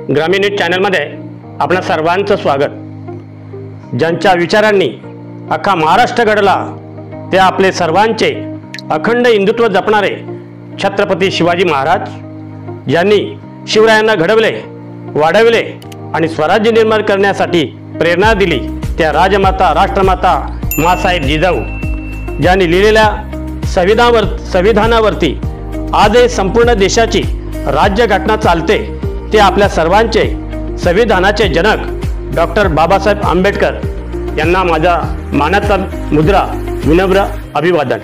ग्रामीण न्यूज चॅनलमध्ये आपल्या सर्वांचं स्वागत। ज्यांच्या विचारांनी अख्खा महाराष्ट्र घडला ते आपले सर्वांचे अखंड हिंदुत्व जपणारे छत्रपती शिवाजी महाराज, ज्यांनी शिवरायांना घडवले, वाढवले आणि स्वराज्य निर्माण करण्यासाठी प्रेरणा दिली त्या राजमाता राष्ट्रमाता माँसाहेब जिजाऊ, ज्यांनी लिहिलेल्या संविधानावरती आजही संपूर्ण देशाची राज्यघटना चालते ते आपल्या सर्वांचे संविधानाचे जनक डॉक्टर बाबासाहेब आंबेडकर यांना माझा मानाचा मुद्रा विनम्र अभिवादन।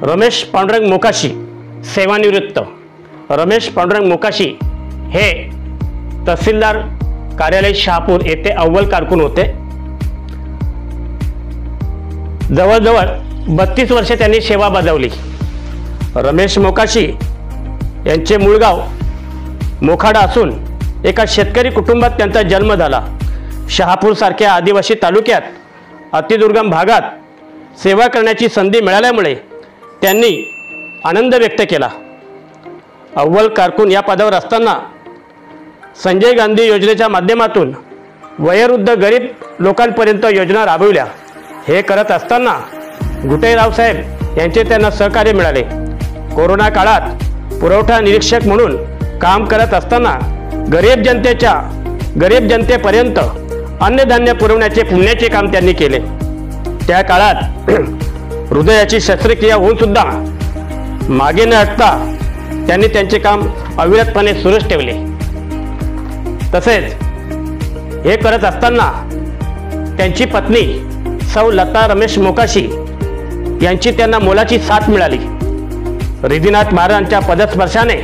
रमेश पांडुरंग मोकाशी सेवानिवृत्त। रमेश पांडुरंग मोकाशी हे तहसीलदार कार्यालय शहापूर येथे अव्वल कारकून होते। जवळजवळ 32 वर्षे त्यांनी सेवा बजावली। रमेश मोकाशी यांचे मूळ गाव मोखाडा असून एका शेतकरी कुटुंबात त्यांचा जन्म झाला। शहापूर सारख्या आदिवासी तालुक्यात अतिदुर्गम भागात सेवा करण्याची संधी मिळाल्यामुळे त्यांनी आनंद व्यक्त केला। अव्वल कारकून या पदावर असताना संजय गांधी योजनेच्या माध्यमातून वयोवृद्ध गरीब लोकांपर्यंत योजना राबविल्या। हे करत असताना घुटे रावसाहेब यांचे त्यांना सहकार्य मिळाले। कोरोना काळात पुरवठा निरीक्षक म्हणून काम करत असताना गरीब जनतेपर्यंत अन्नधान्य पुरवण्याचे पुण्याचे काम त्यांनी केले। त्या काळात हृदयाची शस्त्रक्रिया होऊन सुद्धा मागे न हटता त्यांनी त्यांचे काम अविरतपणे सुरूच ठेवले। तसेच हे करत असताना त्यांची पत्नी सौ लता रमेश मोकाशी यांची त्यांना मोलाची साथ मिळाली। रिदिनाथ महाराजांच्या पदस्पर्शाने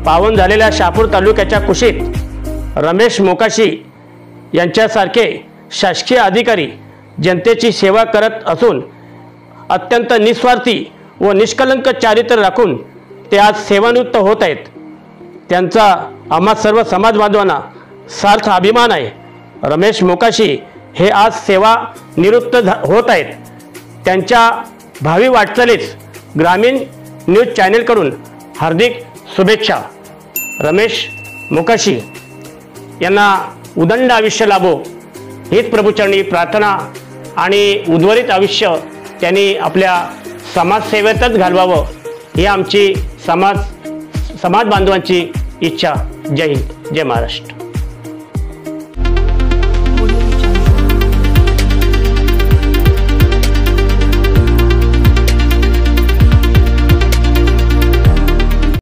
पावन झालेल्या शहापूर तालुक्याच्या कुशीत रमेश मोकाशी यांच्यासारखे शासकीय अधिकारी जनतेची सेवा करत असून अत्यंत निस्वार्थी व निष्कलंक चारित्र्य राखून ते आज सेवानिवृत्त होत आहेत। त्यांचा आम्हा सर्व समाज बांधवांना सार्थ अभिमान आहे। रमेश मोकाशी हे आज सेवा निवृत्त होत आहेत। त्यांच्या भावी वाटचालीस ग्रामीण न्यूज चॅनलकडून हार्दिक शुभेच्छा। रमेश मोकाशी यांना उदंड आयुष्य लाभो हीच प्रभूचरणी प्रार्थना आणि उर्वरित आयुष्य त्यांनी आपल्या समाजसेवेतच घालवावं ही आमची समाज बांधवांची इच्छा। जय हिंद, जय महाराष्ट्र।